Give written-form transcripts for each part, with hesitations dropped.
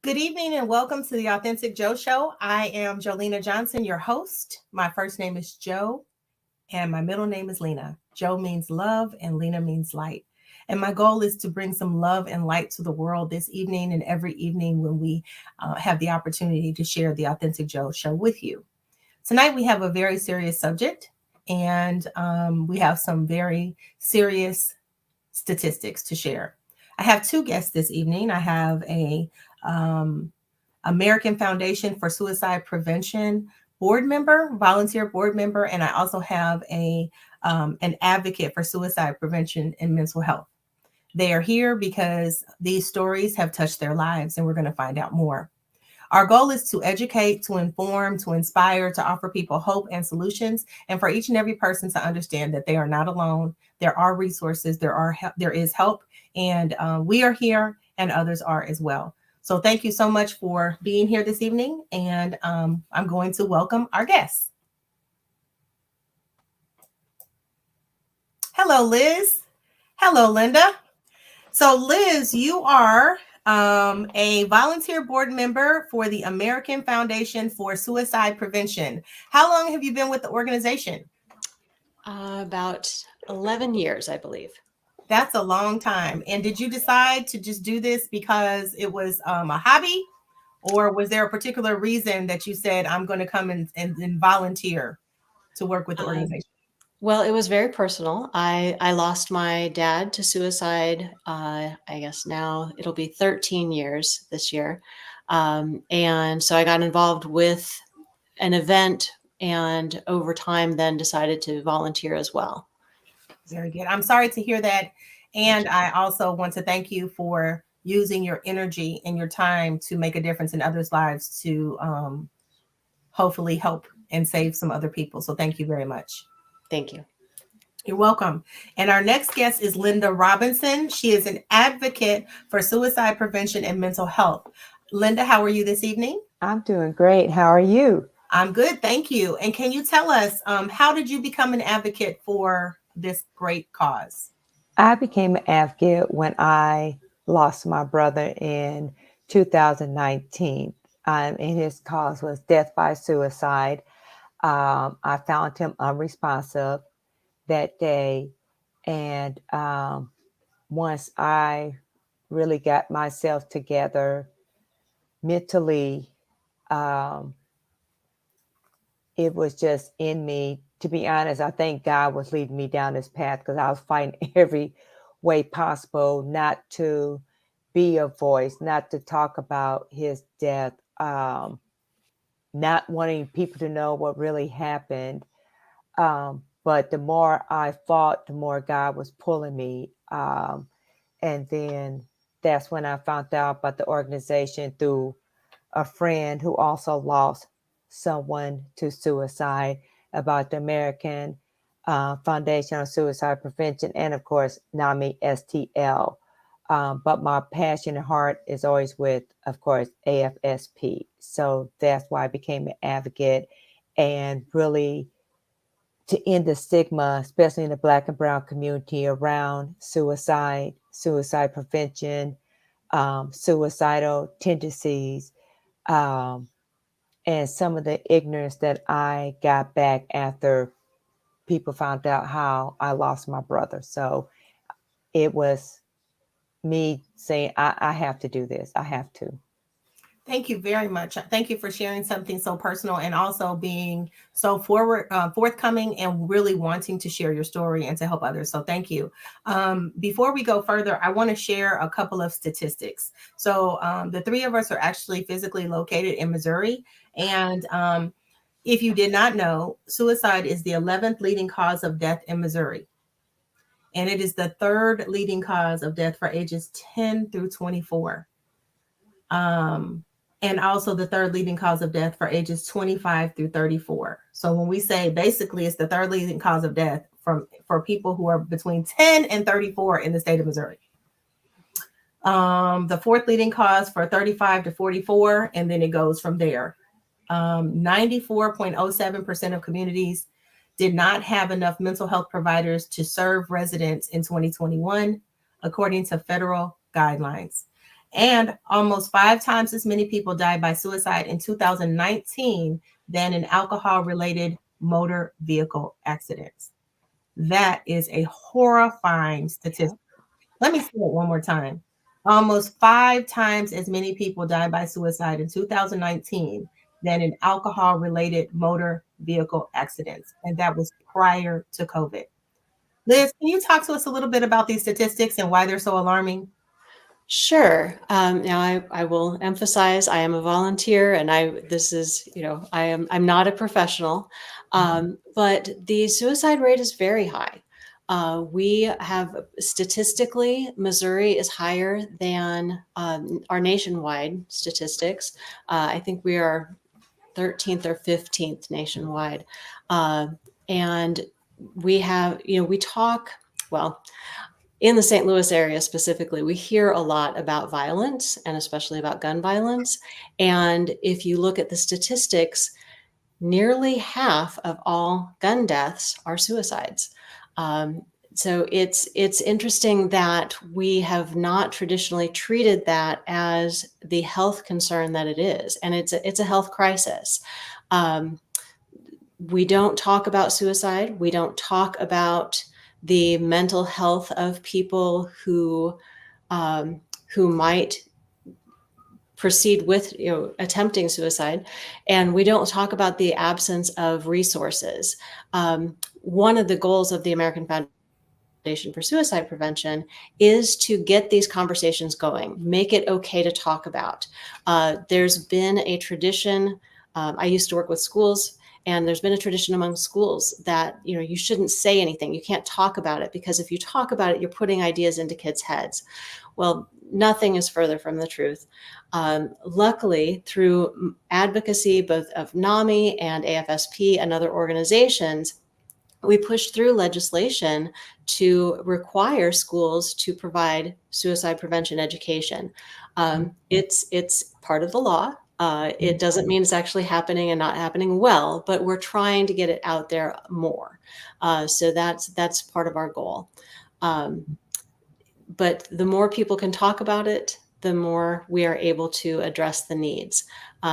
Good evening and welcome to the Authentic Joe Show. I am Jolena Johnson, your host. My first name is Joe and my middle name is Lena. Joe means love and Lena means light. And my goal is to bring some love and light to the world this evening and every evening when we have the opportunity to share the Authentic Joe Show with you. Tonight we have a very serious subject and we have some very serious statistics to share. I have two guests this evening. I have a um, American Foundation for Suicide Prevention board member, volunteer board member, and I also have an advocate for suicide prevention and mental health. They are here because these stories have touched their lives, and we're going to find out more. Our goal is to educate, to inform, to inspire, to offer people hope and solutions, and for each and every person to understand that they are not alone. There are resources, there is help, and we are here, and others are as well. So thank you so much for being here this evening, and I'm going to welcome our guests. Hello, Liz. Hello, Linda. So Liz, you are a volunteer board member for the American Foundation for Suicide Prevention. How long have you been with the organization? About 11 years, I believe. That's a long time. And did you decide to just do this because it was a hobby? Or was there a particular reason that you said, I'm going to come and volunteer to work with the organization? Well, it was very personal. I lost my dad to suicide. I guess now it'll be 13 years this year. And so I got involved with an event and over time then decided to volunteer as well. Very good. I'm sorry to hear that. And I also want to thank you for using your energy and your time to make a difference in others' lives to hopefully help and save some other people. So thank you very much. Thank you. You're welcome. And our next guest is Linda Robinson. She is an advocate for suicide prevention and mental health. Linda, how are you this evening? I'm doing great. How are you? I'm good. Thank you. And can you tell us, how did you become an advocate for this great cause? I became an advocate when I lost my brother in 2019. And his cause was death by suicide. I found him unresponsive that day. And once I really got myself together mentally, it was just in me. To be honest, I think God was leading me down this path because I was fighting every way possible not to be a voice, not to talk about his death, not wanting people to know what really happened. But the more I fought, the more God was pulling me. And then that's when I found out about the organization through a friend who also lost someone to suicide, about the American Foundation on Suicide Prevention, and of course, NAMI STL. But my passion and heart is always with, of course, AFSP. So that's why I became an advocate and really to end the stigma, especially in the Black and Brown community around suicide, suicide prevention, suicidal tendencies, and some of the ignorance that I got back after people found out how I lost my brother. So it was me saying, I have to do this. I have to. Thank you very much. Thank you for sharing something so personal and also being so forthcoming and really wanting to share your story and to help others. So thank you. Before we go further, I want to share a couple of statistics. So the three of us are actually physically located in Missouri. And if you did not know, suicide is the 11th leading cause of death in Missouri. And it is the third leading cause of death for ages 10 through 24. And also the third leading cause of death for ages 25 through 34. So when we say basically it's the third leading cause of death for people who are between 10 and 34 in the state of Missouri. The fourth leading cause for 35 to 44, and then it goes from there. 94.07% of communities did not have enough mental health providers to serve residents in 2021, according to federal guidelines. And almost 5 times as many people died by suicide in 2019 than in alcohol-related motor vehicle accidents. That is a horrifying statistic. Let me say it one more time. Almost 5 times as many people died by suicide in 2019 than in alcohol-related motor vehicle accidents. And that was prior to COVID. Liz, can you talk to us a little bit about these statistics and why they're so alarming? Sure. Now I will emphasize I am a volunteer and this is, I'm not a professional, but the suicide rate is very high. We have statistically, Missouri is higher than our nationwide statistics. I think we are 13th or 15th nationwide. And we have, we talk, well, in the St. Louis area specifically, we hear a lot about violence and especially about gun violence. And if you look at the statistics, nearly half of all gun deaths are suicides. So it's interesting that we have not traditionally treated that as the health concern that it is, and it's a health crisis. We don't talk about suicide. We don't talk about the mental health of people who might proceed with attempting suicide, and we don't talk about the absence of resources. One of the goals of the American Foundation for Suicide Prevention is to get these conversations going, make it okay to talk about. There's been a tradition. I used to work with schools. And there's been a tradition among schools that, you shouldn't say anything. You can't talk about it because if you talk about it, you're putting ideas into kids' heads. Well, nothing is further from the truth. Luckily, through advocacy, both of NAMI and AFSP and other organizations, we pushed through legislation to require schools to provide suicide prevention education. It's part of the law. It doesn't mean it's actually happening and not happening well, but we're trying to get it out there more. So that's part of our goal. But the more people can talk about it, the more we are able to address the needs.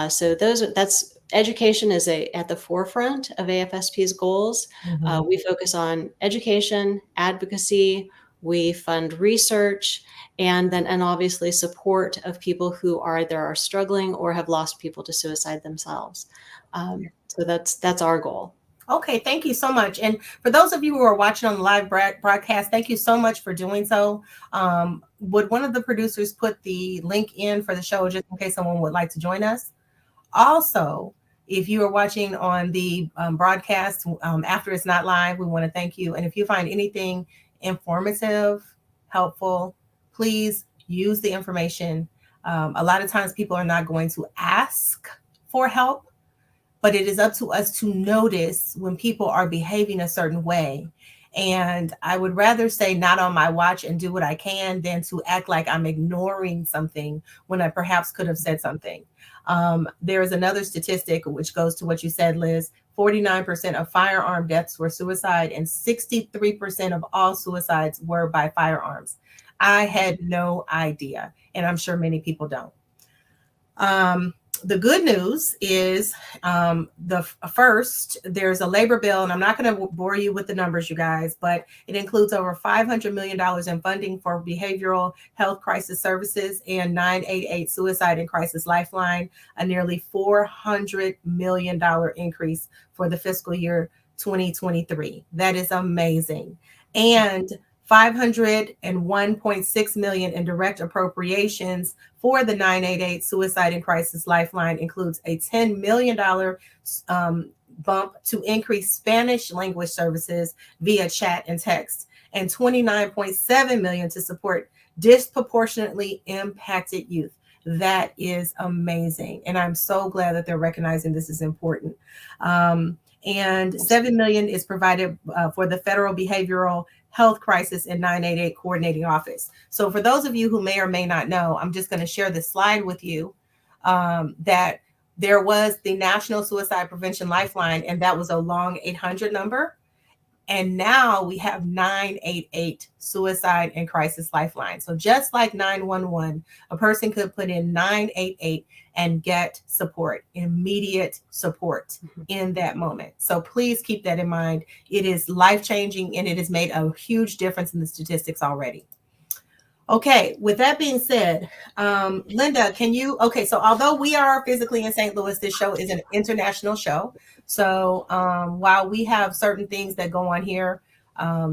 So that's education is at the forefront of AFSP's goals. Mm-hmm. We focus on education, advocacy, we fund research, and obviously support of people who either are struggling or have lost people to suicide themselves. So that's our goal. Okay, thank you so much. And for those of you who are watching on the live broadcast, thank you so much for doing so. Would one of the producers put the link in for the show just in case someone would like to join us? Also, if you are watching on the broadcast after it's not live, we want to thank you. And if you find anything informative, helpful, please use the information. A lot of times people are not going to ask for help, but it is up to us to notice when people are behaving a certain way. And I would rather say not on my watch and do what I can than to act like I'm ignoring something when I perhaps could have said something. There is another statistic which goes to what you said, Liz. 49% of firearm deaths were suicide and 63% of all suicides were by firearms. I had no idea, and I'm sure many people don't. The good news is there's a labor bill, and I'm not going to bore you with the numbers, you guys, but it includes over $500 million in funding for behavioral health crisis services and 988 Suicide and Crisis Lifeline, a nearly $400 million increase for the fiscal year 2023. That is amazing. And $501.6 million in direct appropriations for the 988 Suicide and Crisis Lifeline includes a $10 million bump to increase Spanish language services via chat and text, and $29.7 million to support disproportionately impacted youth. That is amazing. And I'm so glad that they're recognizing this is important. And $7 million is provided for the Federal Behavioral Health Crisis and 988 Coordinating Office. So for those of you who may or may not know, I'm just going to share this slide with you that there was the National Suicide Prevention Lifeline, and that was a long 800 number. And now we have 988 suicide and crisis lifeline. So just like 911, a person could put in 988 and get support, immediate support in that moment. So please keep that in mind. It is life changing and it has made a huge difference in the statistics already. Okay, with that being said, Linda, can you? Okay, so although we are physically in St. Louis, this show is an international show. So while we have certain things that go on here,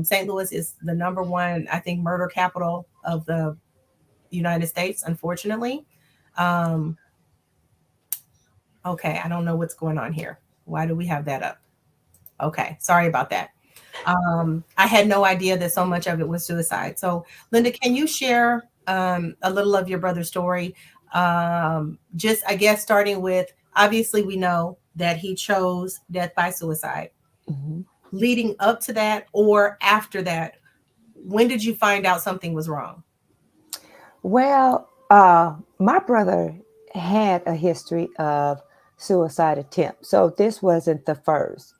St. Louis is the number one, I think, murder capital of the United States, unfortunately. Um, okay, I don't know what's going on here. Why do we have that up? Okay, sorry about that. I had no idea that so much of it was suicide. So, Linda, can you share a little of your brother's story? Just, I guess, starting with obviously, we know that he chose death by suicide. Mhm. Leading up to that or after that, when did you find out something was wrong? Well, my brother had a history of suicide attempts, so this wasn't the first.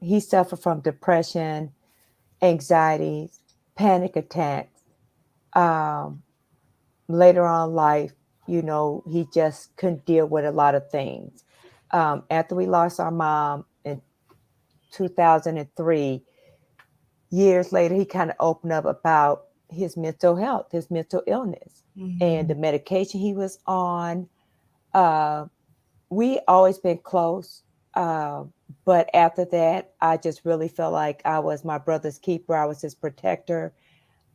He suffered from depression, anxiety, panic attacks. Um, Later on in life, he just couldn't deal with a lot of things. After we lost our mom in 2003, years later, he kind of opened up about his mental health, his mental illness, and the Mhm. medication he was on. Uh, we always been close. Uh, but after that, I just really felt like I was my brother's keeper. I was his protector.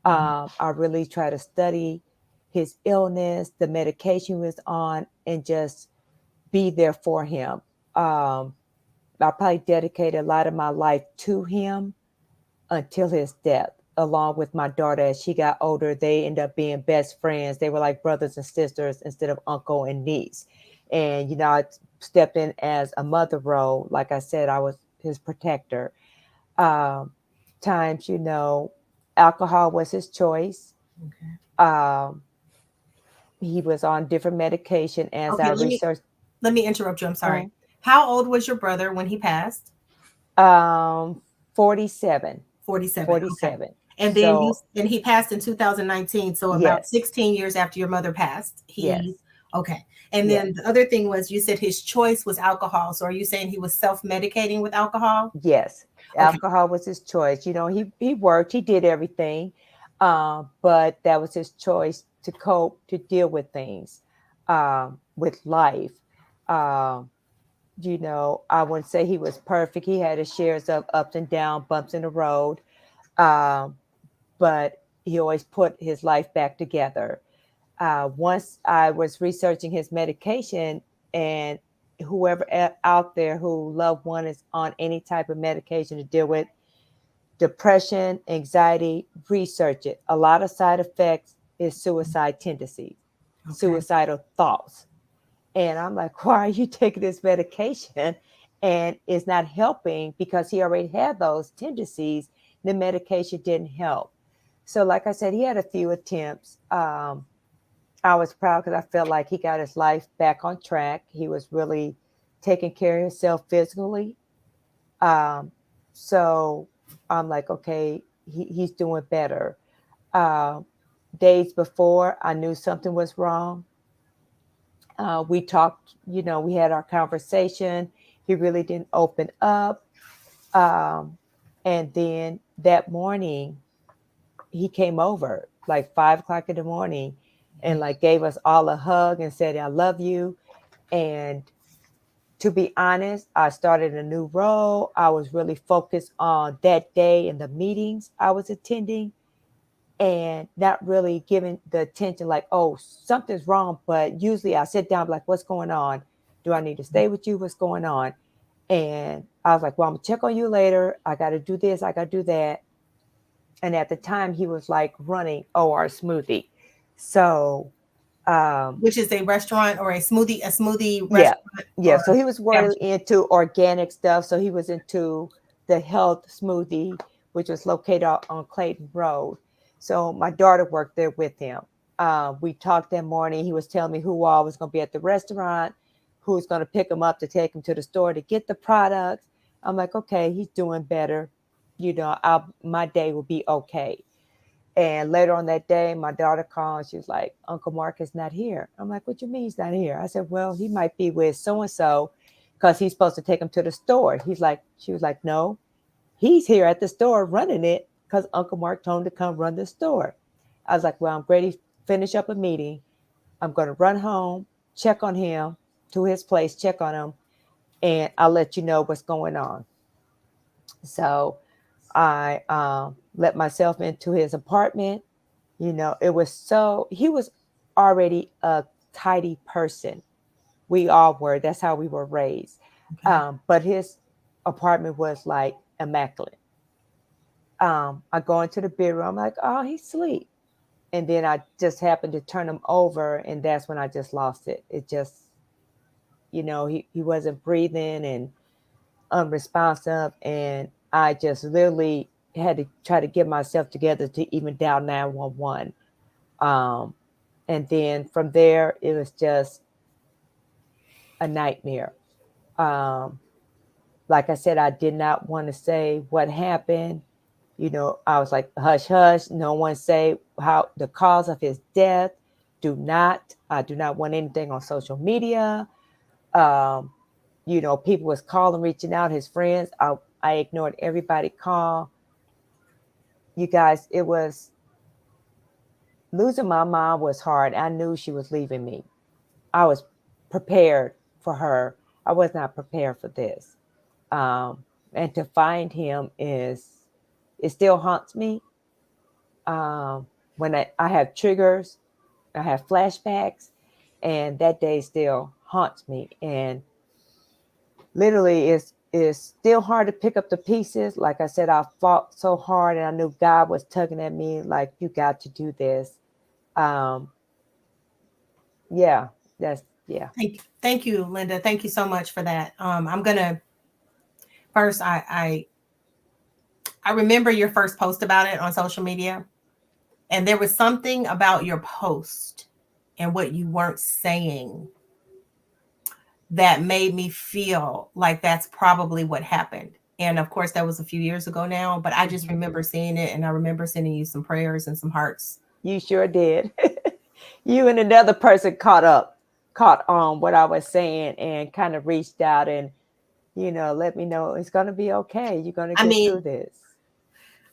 I really try to study his illness, the medication he was on, and just be there for him. Um, I probably dedicated a lot of my life to him until his death, along with my daughter. As she got older, they ended up being best friends. They were like brothers and sisters instead of uncle and niece. And, I stepped in as a mother role. Like I said, I was his protector. Um, Times, alcohol was his choice. Okay. Um, he was on different medication as I Okay, researched. let me interrupt you. I'm sorry. uh, How old was your brother when he passed? um, 47, 47. Okay. 47. And then So he passed in 2019. So about yes, 16 years after your mother passed, yes, okay. And yes, then the other thing was you said his choice was alcohol. So are you saying he was self-medicating with alcohol? yes. Okay. Alcohol was his choice. He worked, he did everything, but that was his choice to cope, to deal with things, with life. Um, I wouldn't say he was perfect. He had his shares of ups and downs, bumps in the road, um, but he always put his life back together. Once I was researching his medication, and whoever out there who loved one is on any type of medication to deal with depression, anxiety, research it. A lot of side effects is suicide tendencies, Okay. suicidal thoughts. And I'm like, why are you taking this medication? And it's not helping because he already had those tendencies. The medication didn't help. So, like I said, he had a few attempts. I was proud because I felt like he got his life back on track. He was really taking care of himself physically. Um, so I'm like, okay, he's doing better. Uh, Days before, I knew something was wrong. We talked, we had our conversation. He really didn't open up. Um, and then that morning, he came over like 5 o'clock in the morning and like gave us all a hug and said, I love you. And to be honest, I started a new role. I was really focused on that day and the meetings I was attending and not really giving the attention like, oh, something's wrong. But usually I sit down like, what's going on? Do I need to stay with you? What's going on? And I was like, well, I'm gonna check on you later. I got to do this. I got to do that. And at the time he was like running OR smoothie. So, Which is a restaurant or a smoothie yeah, restaurant yeah. or So he was really establishment. into organic stuff. So he was into the health smoothie, which was located on Clayton Road. So my daughter worked there with him. We talked that morning. He was telling me who all was going to be at the restaurant, who's going to pick him up to take him to the store to get the products. I'm like, okay, he's doing better. My day will be okay. And later on that day, my daughter called. She was like, Uncle Mark is not here. I'm like, what you mean he's not here? I said, well, he might be with so-and-so because he's supposed to take him to the store. She was like, no, he's here at the store running it because Uncle Mark told him to come run the store. I was like, well, I'm ready to finish up a meeting. I'm going to run home, check on him to his place, check on him, and I'll let you know what's going on. So I let myself into his apartment. He was already a tidy person. We all were. That's how we were raised. Okay. But his apartment was like immaculate. I go into the bedroom. I'm like, oh, he's asleep. And then I just happened to turn him over. And that's when I just lost it. It just, he wasn't breathing and unresponsive. And I just literally had to try to get myself together to even dial 911. And then from there, it was just a nightmare. Like I said, I did not want to say what happened. I was like, hush, hush. No one say how the cause of his death. I do not want anything on social media. People was calling, reaching out, his friends. I ignored everybody call. You guys, it was losing my mom was hard. I knew she was leaving me. I was prepared for her. I was not prepared for this. And to find him it still haunts me. When I have triggers, I have flashbacks, and that day still haunts me. And literally it's still hard to pick up the pieces. Like I said, I fought so hard and I knew God was tugging at me like, you got to do this. Yeah, yeah. Thank you, Linda. Thank you so much for that. I'm gonna first. I remember your first post about it on social media, and there was something about your post and what you weren't saying that made me feel like that's probably what happened. And of course, that was a few years ago now, but I just remember seeing it, and I remember sending you some prayers and some hearts. You sure did. You and another person caught on what I was saying and kind of reached out and, let me know it's going to be okay. You're going to get through this.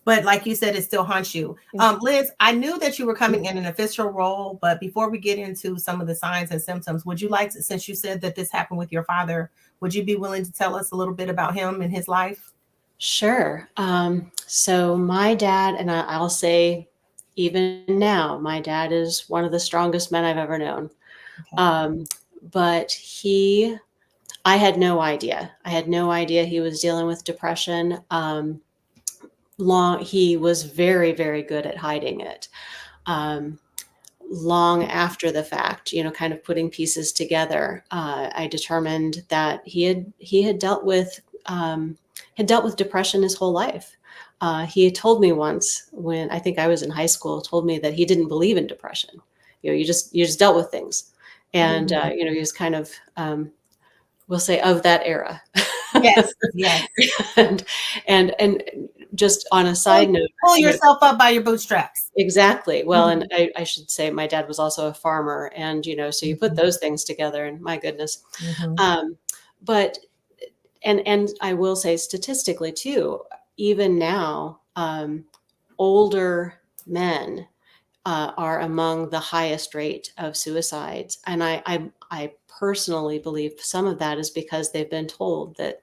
But like you said, it still haunts you. Liz, I knew that you were coming in an official role, but before we get into some of the signs and symptoms, would you like to, since you said that this happened with your father, would you be willing to tell us a little bit about him and his life? Sure. So my dad, and I'll say even now, my dad is one of the strongest men I've ever known. Okay. But I had no idea. I had no idea he was dealing with depression. He was very, very good at hiding it. Long after the fact, kind of putting pieces together, I determined that he had dealt with depression his whole life. He had told me once, when I think I was in high school, told me that he didn't believe in depression. You just dealt with things, and he was kind of, we'll say, of that era. Yes, yes. and just on a side note, pull yourself up by your bootstraps. Exactly. Well, and I should say my dad was also a farmer, and so you put those things together, and my goodness. But and I will say statistically too, even now, older men are among the highest rate of suicides, and I personally believe some of that is because they've been told that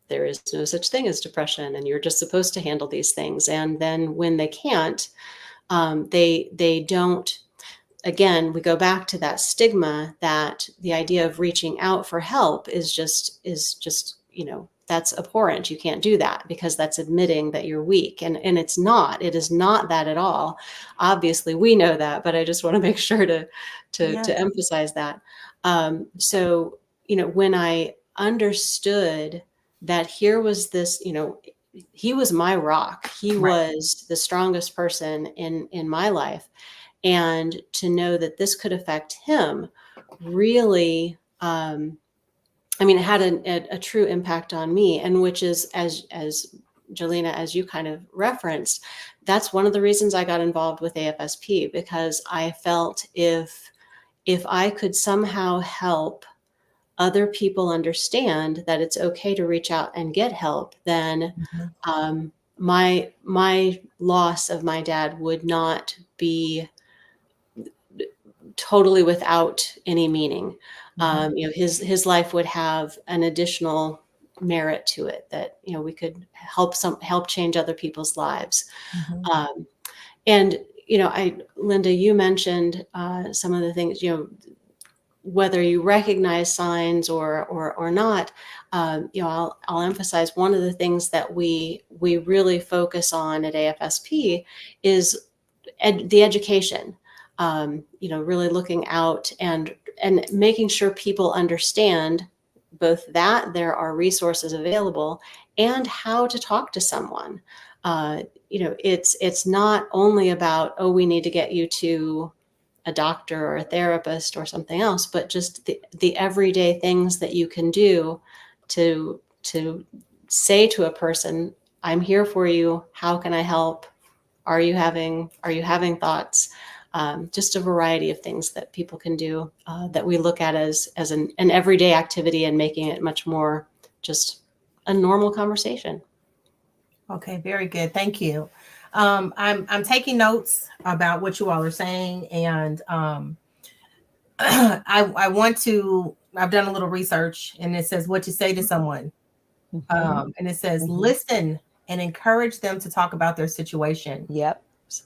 there is no such thing as depression, and you're just supposed to handle these things. And then when they can't, they don't. Again, we go back to that stigma that the idea of reaching out for help is just that's abhorrent. You can't do that because that's admitting that you're weak, and it's not. It is not that at all. Obviously, we know that, but I just want to make sure to emphasize that. So when I understood that here was this, he was my rock. He was the strongest person in my life. And to know that this could affect him really I mean, it had a true impact on me, and which is, as Jolena, as you kind of referenced, that's one of the reasons I got involved with AFSP, because I felt if I could somehow help other people understand that it's okay to reach out and get help, then my loss of my dad would not be totally without any meaning. His life would have an additional merit to it, that we could help change other people's lives. And Linda, you mentioned some of the things, whether you recognize signs or not. I'll emphasize one of the things that we really focus on at AFSP is the education. Really looking out and making sure people understand both that there are resources available and how to talk to someone. It's not only about, oh, we need to get you to a doctor or a therapist or something else, but just the everyday things that you can do to say to a person, I'm here for you. How can I help? Are you having thoughts? Just a variety of things that people can do that we look at as an everyday activity, and making it much more just a normal conversation. Okay, very good. Thank you. I'm taking notes about what you all are saying, and I want to. I've done a little research, and it says what to say to someone, and it says listen and encourage them to talk about their situation. Yep.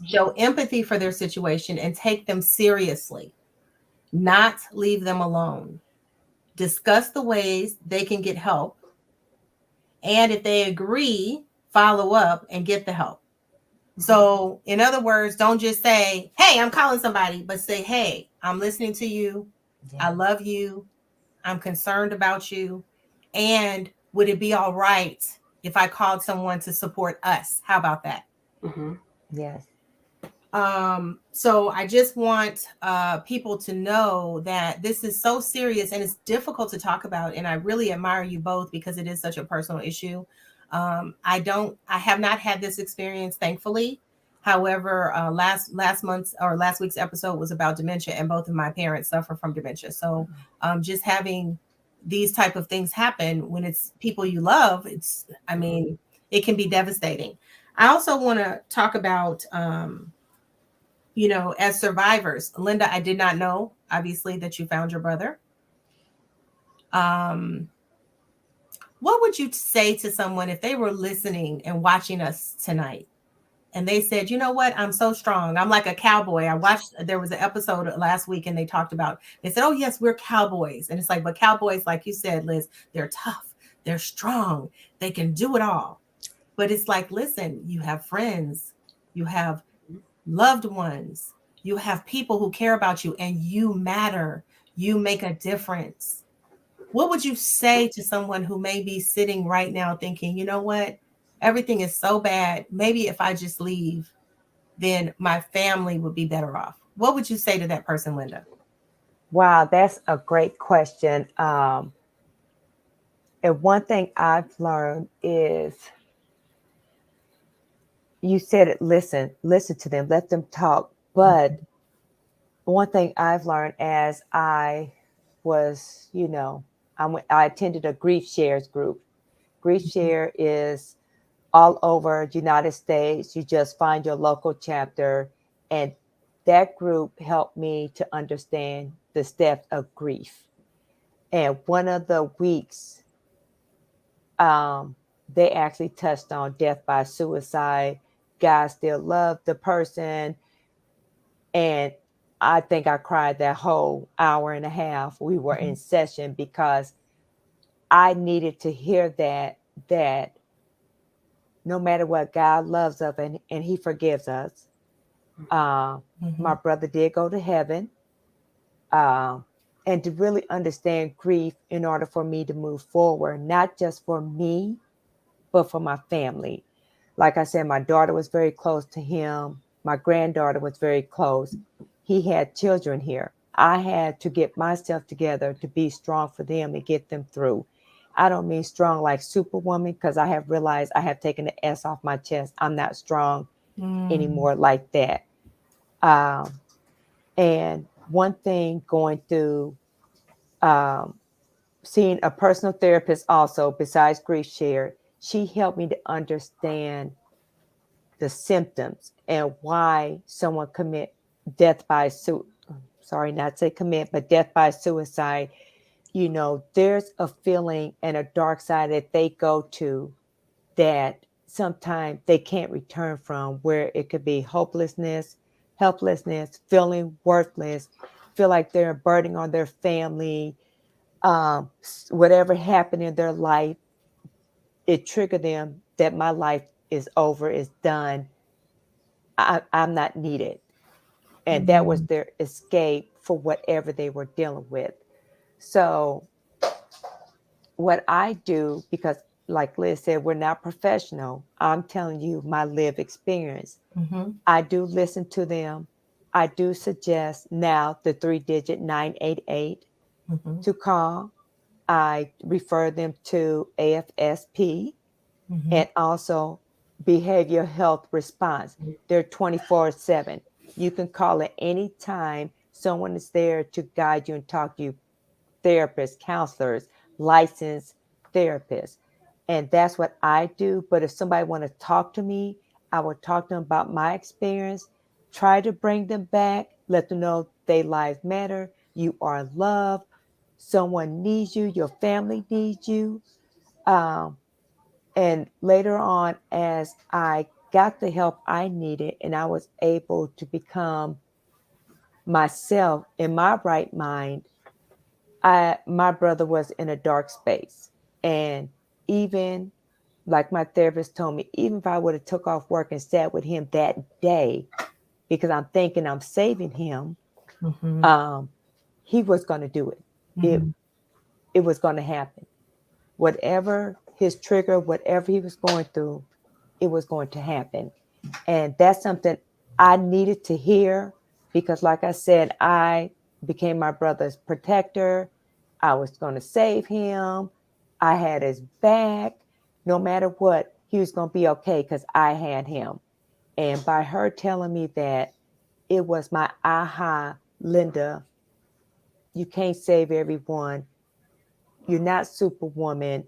Show empathy for their situation and take them seriously, not leave them alone. Discuss the ways they can get help, and if they agree, follow up and get the help. So, in other words, don't just say, hey, I'm calling somebody, but say, hey, I'm listening to you. I love you. I'm concerned about you. And would it be all right if I called someone to support us? How about that? Yes. So I just want people to know that this is so serious and it's difficult to talk about. And I really admire you both because it is such a personal issue. I have not had this experience, thankfully. However, last week's episode was about dementia, and both of my parents suffer from dementia. So just having these type of things happen when it's people you love, it can be devastating. I also want to talk about, as survivors. Linda, I did not know, obviously, that you found your brother. What would you say to someone if they were listening and watching us tonight and they said, you know what, I'm so strong. I'm like a cowboy. There was an episode last week and they said, oh yes, we're cowboys. And it's like, but cowboys, like you said, Liz, they're tough. They're strong. They can do it all. But it's like, listen, you have friends, you have loved ones, you have people who care about you, and you matter. You make a difference. What would you say to someone who may be sitting right now thinking, you know what, everything is so bad. Maybe if I just leave, then my family would be better off. What would you say to that person, Linda? Wow, that's a great question. And one thing I've learned is, you said it, listen to them, let them talk. But one thing I've learned as I was, I attended a Grief Shares group. Grief Share is all over the United States. You just find your local chapter. And that group helped me to understand the steps of grief. And one of the weeks, they actually touched on death by suicide. God still loved the person. And I think I cried that whole hour and a half we were in session, because I needed to hear that no matter what, God loves us and he forgives us. My brother did go to heaven. And to really understand grief in order for me to move forward, not just for me, but for my family. Like I said, my daughter was very close to him. My granddaughter was very close. He had children here. I had to get myself together to be strong for them and get them through. I don't mean strong like Superwoman, because I have realized I have taken the S off my chest. I'm not strong anymore like that. Um, and one thing going through um, seeing a personal therapist also, besides grief share, she helped me to understand the symptoms and why someone commit death by sorry, not say commit, but death by suicide. You know, there's a feeling and a dark side that they go to that sometimes they can't return from, where it could be hopelessness, helplessness, feeling worthless, feel like they're a burden on their family. Whatever happened in their life, it triggered them that my life is over, is done. I'm not needed. And that was their escape for whatever they were dealing with. So what I do, because like Liz said, we're not professional. I'm telling you my lived experience. I do listen to them. I do suggest now the 3-digit 988 to call. I refer them to AFSP and also behavioral health response. They're 24/7. You can call at any time. Someone is there to guide you and talk to you. Therapists, counselors, licensed therapists. And that's what I do. But if somebody want to talk to me, I will talk to them about my experience, try to bring them back, let them know their lives matter. You are loved. Someone needs you. Your family needs you. Um, and later on, as I got the help I needed and I was able to become myself in my right mind, my brother was in a dark space. And even like my therapist told me, even if I would have took off work and sat with him that day, because I'm thinking I'm saving him, um, he was going to do it. It was going to happen. Whatever his trigger, whatever he was going through, it was going to happen. And that's something I needed to hear, because, like I said, I became my brother's protector. I was going to save him. I had his back. No matter what, he was going to be okay because I had him. And by her telling me that, it was my aha, Linda, you can't save everyone. You're not Superwoman.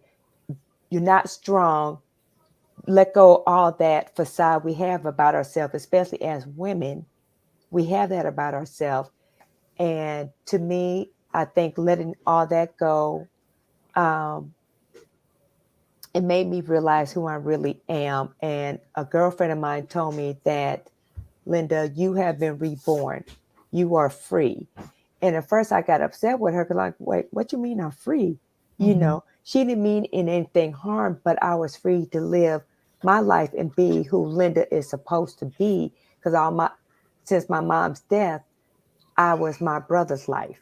You're not strong. Let go of all that facade we have about ourselves, especially as women. We have that about ourselves. And to me, I think letting all that go, um, it made me realize who I really am. And a girlfriend of mine told me that, Linda, you have been reborn. You are free. And at first I got upset with her because, like, wait, what you mean I'm free? You know, she didn't mean in anything harm, but I was free to live my life and be who Linda is supposed to be. Because since my mom's death, I was my brother's life.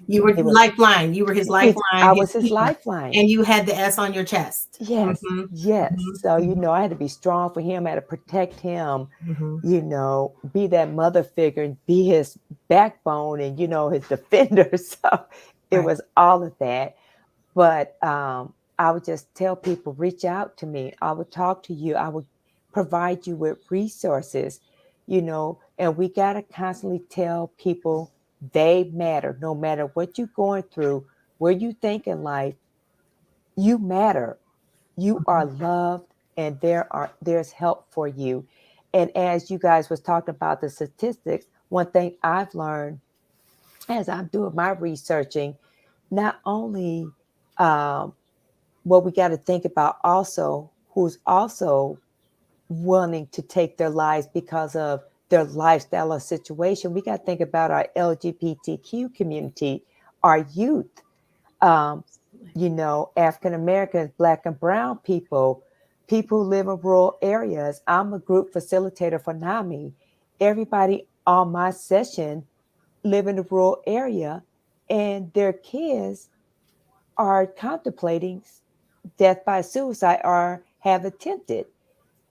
You were It was lifeline. You were his lifeline, I his was his healer, lifeline. and you had the S on your chest. Yes, yes. So, I had to be strong for him. I had to protect him, be that mother figure and be his backbone and, his defender. So it Right. was all of that. But I would just tell people, reach out to me. I would talk to you. I would provide you with resources, and we got to constantly tell people they matter. No matter what you're going through, where you think in life, you matter. You are loved, and there's help for you. And as you guys was talking about the statistics, one thing I've learned as I'm doing my researching, not only what we got to think about, also who's also wanting to take their lives because of their lifestyle or situation. We got to think about our LGBTQ community, our youth, um, African Americans, Black and Brown people, people who live in rural areas. I'm a group facilitator for NAMI. Everybody on my session live in a rural area, and their kids are contemplating death by suicide or have attempted.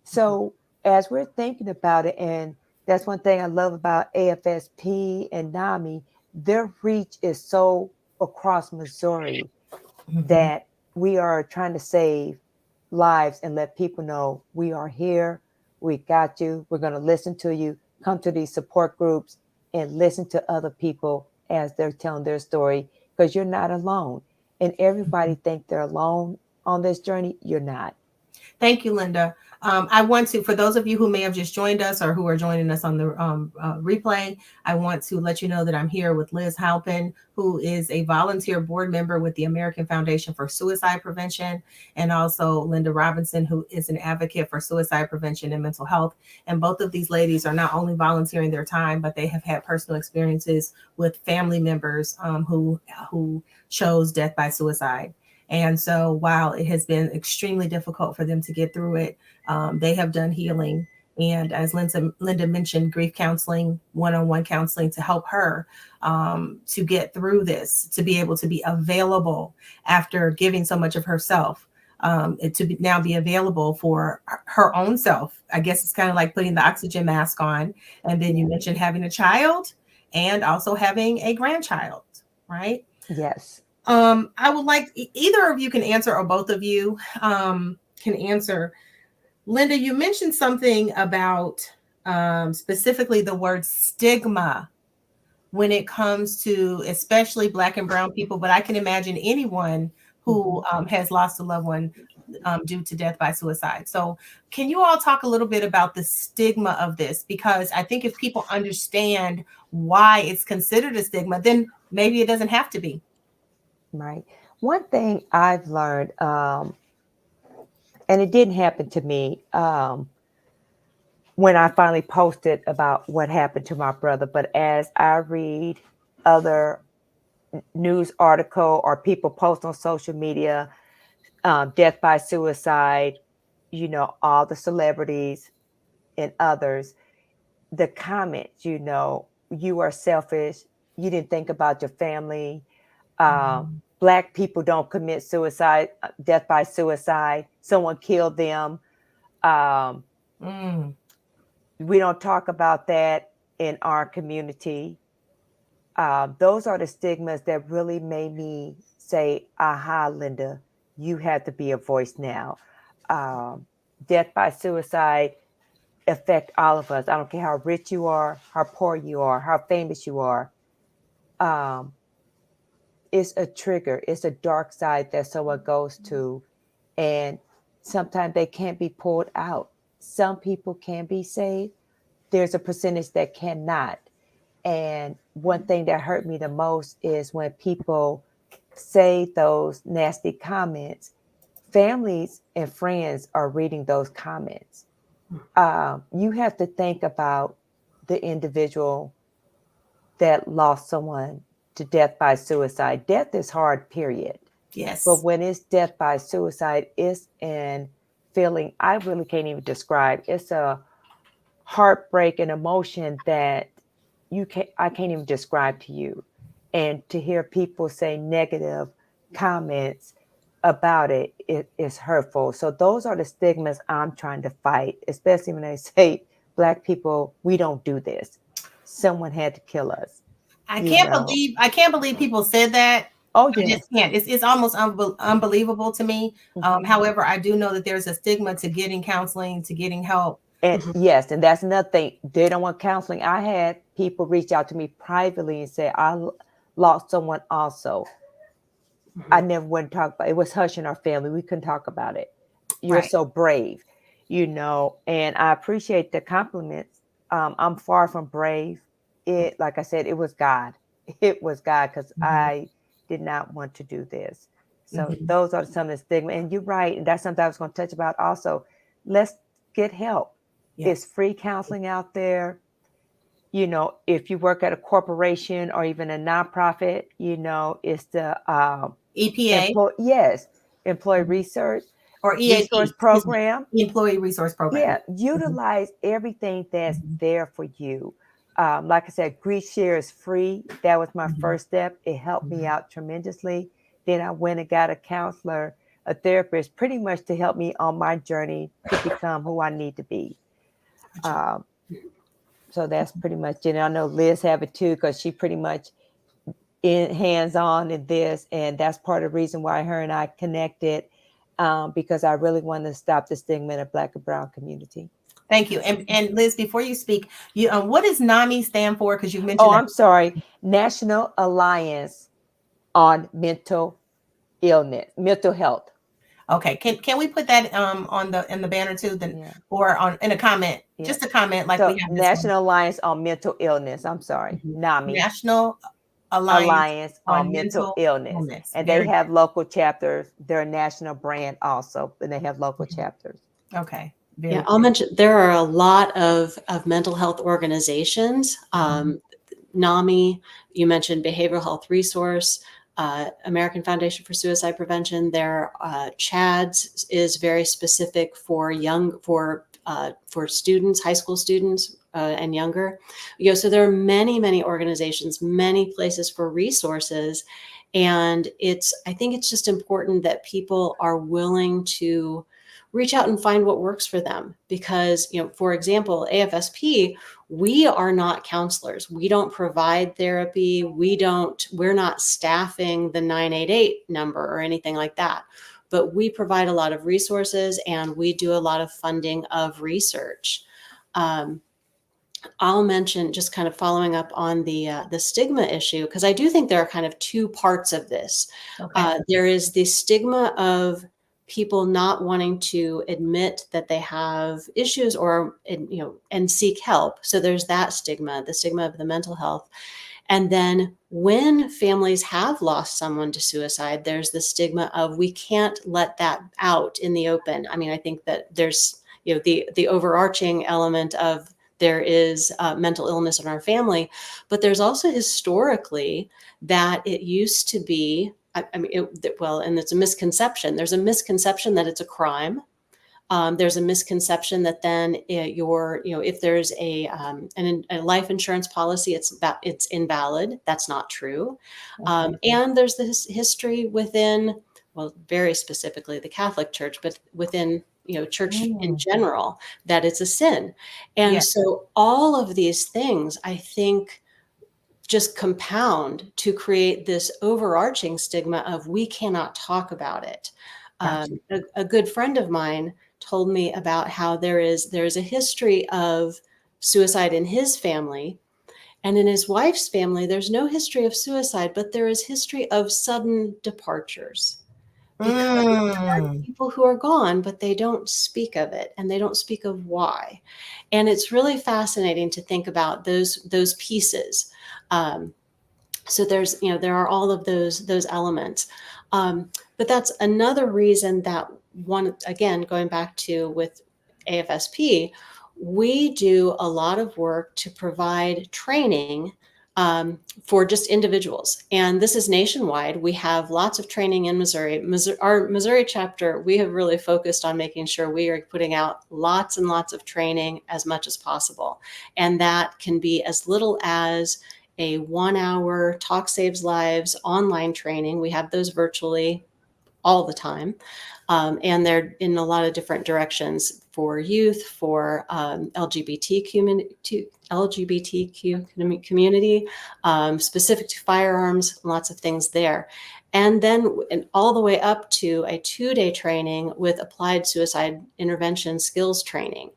So as we're thinking about it, and that's one thing I love about AFSP and NAMI, their reach is so across Missouri Mhm. that we are trying to save lives and let people know we are here. We got you. We're going to listen to you. Come to these support groups and listen to other people as they're telling their story, because you're not alone. And everybody think they're alone on this journey. You're not. Thank you, Linda. I want to, for those of you who may have just joined us or who are joining us on the replay, I want to let you know that I'm here with Liz Halpin, who is a volunteer board member with the American Foundation for Suicide Prevention, and also Linda Robinson, who is an advocate for suicide prevention and mental health. And both of these ladies are not only volunteering their time, but they have had personal experiences with family members who chose death by suicide. And so while it has been extremely difficult for them to get through it, they have done healing. And as Linda mentioned, grief counseling, one-on-one counseling to help her to get through this, to be able to be available after giving so much of herself, now be available for her own self. I guess it's kind of like putting the oxygen mask on. And then you mentioned having a child and also having a grandchild, right? Yes. I would like either of you can answer, or both of you can answer. Linda, you mentioned something about specifically the word stigma when it comes to especially Black and brown people, but I can imagine anyone who has lost a loved one due to death by suicide. So can you all talk a little bit about the stigma of this? Because I think if people understand why it's considered a stigma, then maybe it doesn't have to be. Right. One thing I've learned, and it didn't happen to me when I finally posted about what happened to my brother, but as I read other news article or people post on social media, death by suicide, all the celebrities and others, the comments, you are selfish. You didn't think about your family. Black people don't commit suicide, death by suicide. Someone killed them. We don't talk about that in our community. Those are the stigmas that really made me say, aha, Linda, you have to be a voice now. Death by suicide affect all of us. I don't care how rich you are, how poor you are, how famous you are. It's a trigger. It's a dark side that someone goes to, and sometimes they can't be pulled out. Some people can be saved. There's a percentage that cannot. And one thing that hurt me the most is when people say those nasty comments, families and friends are reading those comments. You have to think about the individual that lost someone to death by suicide. Death is hard, period. Yes. But when it's death by suicide, it's an feeling I really can't even describe. It's a heartbreak and emotion that I can't even describe to you. And to hear people say negative comments about it is hurtful. So those are the stigmas I'm trying to fight, especially when they say Black people, we don't do this. Someone had to kill us. I can't believe people said that. Oh, I yes. just can't. It's almost unbelievable to me. However, I do know that there's a stigma to getting counseling, to getting help. And yes, and that's another thing. They don't want counseling. I had people reach out to me privately and say, I lost someone also. I never went to talk about it. It was hush in our family. We couldn't talk about it. You're Right. so brave, and I appreciate the compliments. I'm far from brave. Like I said, it was God. It was God, because I did not want to do this. So those are some of the stigma. And you're right. And that's something I was going to touch about also. Let's get help. Yes. It's free counseling out there. If you work at a corporation or even a nonprofit, it's the EPA. Employee research or EAP, resource program. Employee Resource Program. Yeah, utilize everything that's there for you. Like I said, Grief Share is free. That was my first step. It helped me out tremendously. Then I went and got a counselor, a therapist, pretty much to help me on my journey to become who I need to be. So that's pretty much it. I know Liz have it too, because she pretty much in hands-on in this, and that's part of the reason why her and I connected, because I really want to stop the stigma in the Black and Brown community. Thank you. And Liz, before you speak, what does NAMI stand for? Because you mentioned Oh, that. I'm sorry. National Alliance on Mental Health. Okay, can we put that in the banner too, then, Yeah. or in a comment, Yeah. just a comment like So we have this one. National Alliance on Mental Illness. I'm sorry, NAMI. National Alliance on Mental Illness. And Very they have local chapters. They're a national brand also, and they have local chapters. Okay. Yeah, I'll mention there are a lot of mental health organizations. NAMI, you mentioned Behavioral Health Resource, American Foundation for Suicide Prevention. Their CHADS is very specific for students, high school students and younger. So there are many, many organizations, many places for resources. And I think it's just important that people are willing to reach out and find what works for them. Because, for example, AFSP, we are not counselors. We don't provide therapy. We're not staffing the 988 number or anything like that. But we provide a lot of resources, and we do a lot of funding of research. I'll mention, just kind of following up on the stigma issue, because I do think there are kind of two parts of this. Okay. There is the stigma of people not wanting to admit that they have issues and seek help. So there's that stigma, the stigma of the mental health. And then when families have lost someone to suicide, there's the stigma of we can't let that out in the open. I mean, I think that there's, the overarching element of there is mental illness in our family, but there's also historically that it used to be, and it's a misconception. There's a misconception that it's a crime. There's a misconception that then if there's a life insurance policy, it's invalid. That's not true. And there's this history within, very specifically the Catholic Church, but within church in general, that it's a sin. And so all of these things, I think, just compound to create this overarching stigma of we cannot talk about it. Gotcha. A good friend of mine told me about how there's a history of suicide in his family, and in his wife's family, there's no history of suicide, but there is history of sudden departures. Because there are people who are gone, but they don't speak of it, and they don't speak of why. And it's really fascinating to think about those pieces. So there are all of those elements. But that's another reason that again, going back to with AFSP, we do a lot of work to provide training for just individuals. And this is nationwide. We have lots of training in Missouri. Our Missouri chapter, we have really focused on making sure we are putting out lots and lots of training as much as possible. And that can be as little as a 1-hour Talk Saves Lives online training. We have those virtually all the time. And they're in a lot of different directions for youth, for LGBTQ community, specific to firearms, lots of things there. And then all the way up to a 2-day training with applied suicide intervention skills training.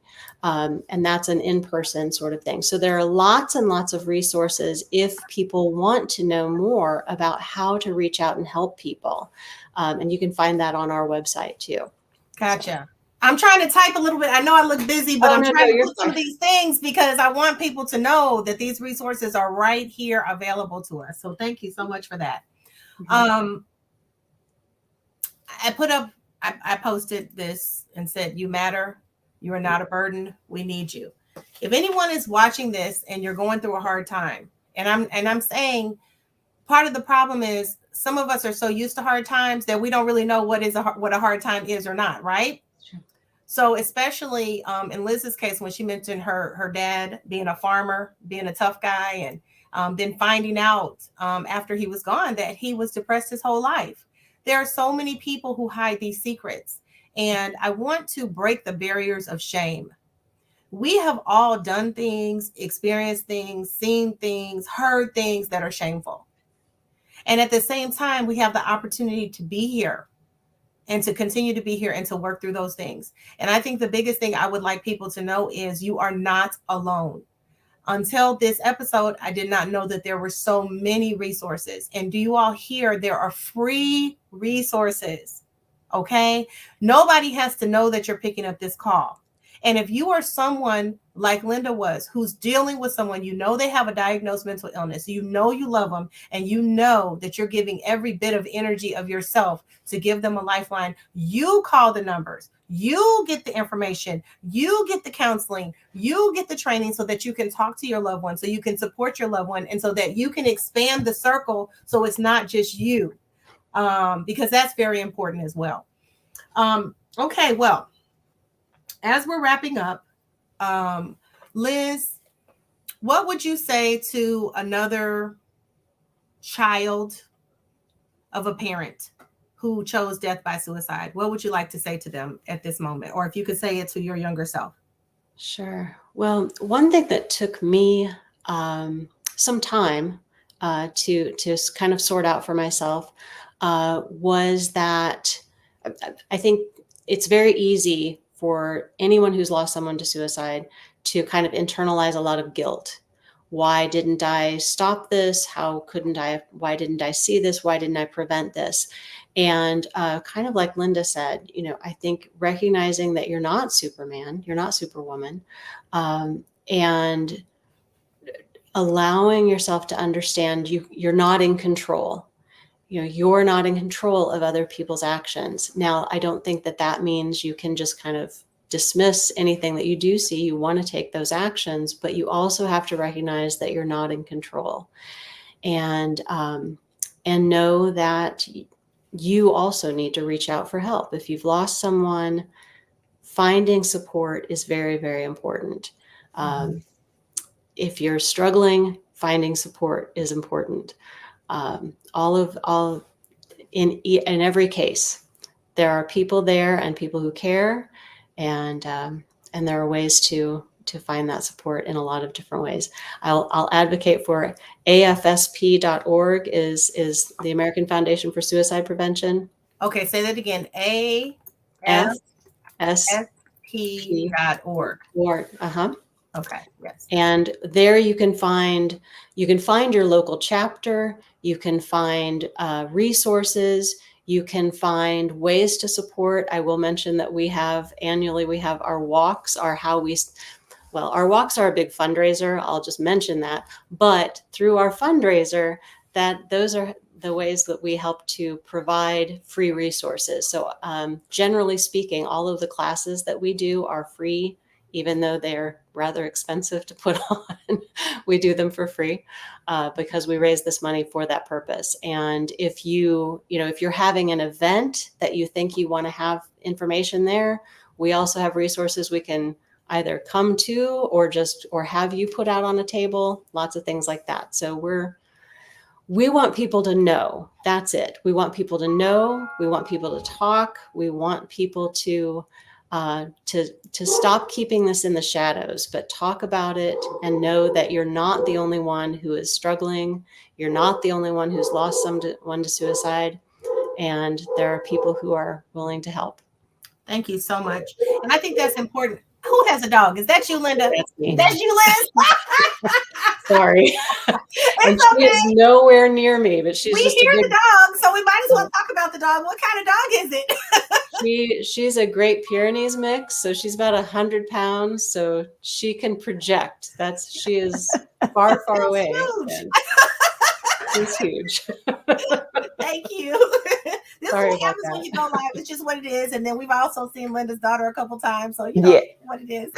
And that's an in-person sort of thing. So there are lots and lots of resources if people want to know more about how to reach out and help people. And you can find that on our website too. Gotcha. I'm trying to type a little bit. I know I look busy, but I'm trying to put some of these things because I want people to know that these resources are right here available to us. So thank you so much for that. Mm-hmm. I posted this and said, you matter. You are not a burden. We need you. If anyone is watching this and you're going through a hard time, and I'm saying part of the problem is some of us are so used to hard times that we don't really know what a hard time is or not, right? Sure. So especially in Liz's case, when she mentioned her dad being a farmer, being a tough guy, and then finding out after he was gone that he was depressed his whole life. There are so many people who hide these secrets. And I want to break the barriers of shame. We have all done things, experienced things, seen things, heard things that are shameful. And at the same time, we have the opportunity to be here and to continue to be here and to work through those things. And I think the biggest thing I would like people to know is you are not alone. Until this episode, I did not know that there were so many resources. And do you all hear there are free resources? Okay. Nobody has to know that you're picking up this call. And if you are someone like Linda was, who's dealing with someone, you know, they have a diagnosed mental illness, you know, you love them, and you know that you're giving every bit of energy of yourself to give them a lifeline, you call the numbers, you get the information, you get the counseling, you get the training so that you can talk to your loved one, so you can support your loved one, and so that you can expand the circle so it's not just you, because that's very important as well. Okay, well, as we're wrapping up, Liz, what would you say to another child of a parent who chose death by suicide? What would you like to say to them at this moment? Or if you could say it to your younger self. Sure. Well, one thing that took me some time to kind of sort out for myself was that I think it's very easy for anyone who's lost someone to suicide to kind of internalize a lot of guilt. Why didn't I stop this? How couldn't I? Why didn't I see this? Why didn't I prevent this? And kind of like Linda said, you know, I think recognizing that you're not Superman, you're not Superwoman, and allowing yourself to understand you're not in control. You know, you're not in control of other people's actions. Now, I don't think that that means you can just kind of dismiss anything that you do see. You want to take those actions, but you also have to recognize that you're not in control, and know that you also need to reach out for help. If you've lost someone, finding support is very, very important. If you're struggling, finding support is important. In every case, there are people there and people who care, and there are ways to find that support in a lot of different ways. I'll advocate for AFSP.org is the American Foundation for Suicide Prevention. Okay, say that again. AFSP.org. Okay, yes. And there you can find your local chapter, you can find resources, you can find ways to support. I will mention that annually we have our walks, our walks are a big fundraiser. I'll just mention that. But through our fundraiser, those are the ways that we help to provide free resources. So generally speaking, all of the classes that we do are free, even though they're rather expensive to put on. We do them for free because we raise this money for that purpose. And if if you're having an event that you think you want to have information there, we also have resources we can either come to or have you put out on a table, lots of things like that. So we want people to know. That's it. We want people to know. We want people to talk. We want people to stop keeping this in the shadows, but talk about it and know that you're not the only one who is struggling. You're not the only one who's lost someone to suicide, and there are people who are willing to help. Thank you so much. And I think that's important. Who has a dog? Is that you, Linda? That's me. That's you, Liz? Sorry. And she is nowhere near me, but she's we just hear the dog, so we might as well talk about the dog. What kind of dog is it? She's a Great Pyrenees mix, so she's about 100 pounds, so she can project. She is far away. Huge. She's huge. Thank you. This Sorry is what about happens that. when you go live. It's just what it is. And then we've also seen Linda's daughter a couple times, so you know what it is.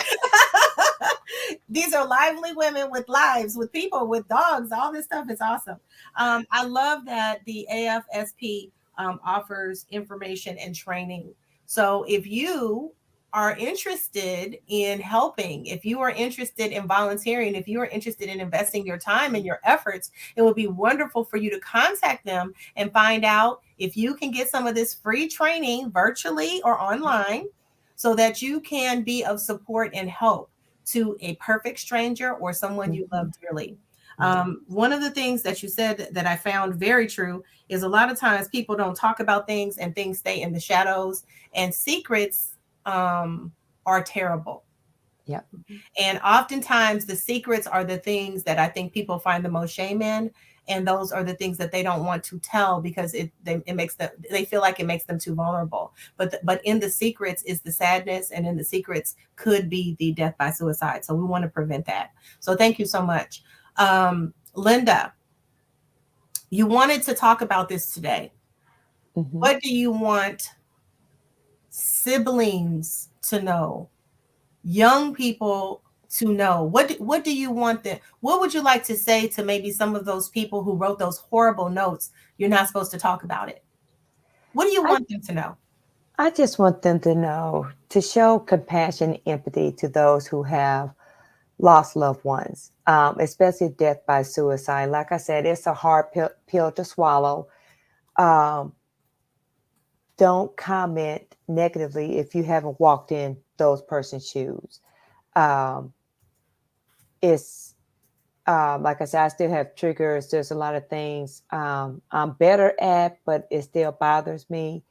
These are lively women with lives, with people, with dogs. All this stuff is awesome. I love that the AFSP offers information and training. So if you are interested in helping, if you are interested in volunteering, if you are interested in investing your time and your efforts, it would be wonderful for you to contact them and find out if you can get some of this free training virtually or online so that you can be of support and help to a perfect stranger or someone you love dearly. One of the things that you said that I found very true is a lot of times people don't talk about things and things stay in the shadows, and secrets are terrible. Yeah. And oftentimes the secrets are the things that I think people find the most shame in. And those are the things that they don't want to tell because it makes them, they feel like it makes them too vulnerable. But in the secrets is the sadness, and in the secrets could be the death by suicide. So we want to prevent that. So thank you so much. Linda, you wanted to talk about this today. Mm-hmm. What do you want siblings to know? Young people to know? What do you want them? What would you like to say to maybe some of those people who wrote those horrible notes? You're not supposed to talk about it. What do you want them to know? I just want them to know to show compassion and empathy to those who have lost loved ones, especially death by suicide. Like I said, it's a hard pill to swallow. Don't comment negatively if you haven't walked in those person's shoes. It's like I said, I still have triggers. There's a lot of things I'm better at, but it still bothers me.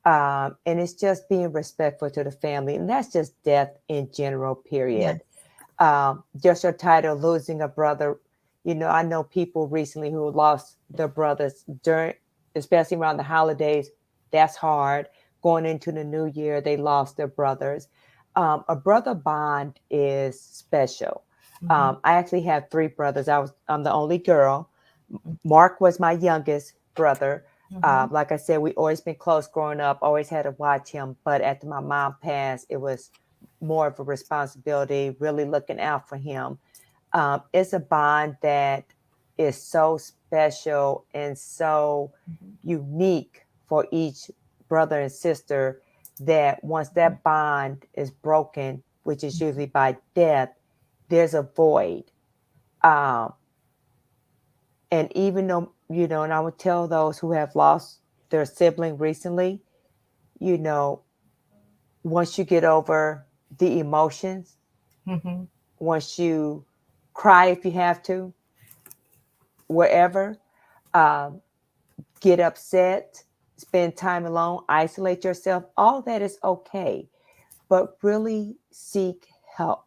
And it's just being respectful to the family. And that's just death in general, period. Yes. Just your title, losing a brother. You know, I know people recently who lost their brothers during, especially around the holidays. That's hard. Going into the new year, they lost their brothers. A brother bond is special. I actually have 3 brothers. I'm the only girl. Mark was my youngest brother. Like I said, we always been close growing up, always had to watch him. But after my mom passed, it was more of a responsibility, really looking out for him. It's a bond that is so special and so unique for each brother and sister that once that bond is broken, which is usually by death, there's a void. And even though, you know, and I would tell those who have lost their sibling recently, you know, once you get over the emotions, once you cry if you have to, wherever, get upset, spend time alone, isolate yourself, all that is okay. But really seek help.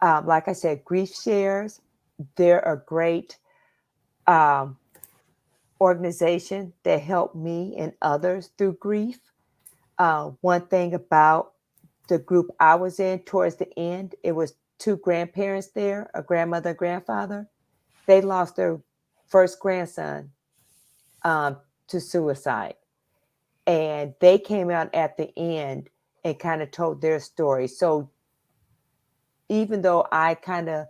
Like I said, grief shares, they're a great organization that helped me and others through grief. One thing about the group I was in towards the end, it was 2 grandparents there, a grandmother and grandfather. They lost their first grandson to suicide. And they came out at the end and kind of told their story. So even though I kind of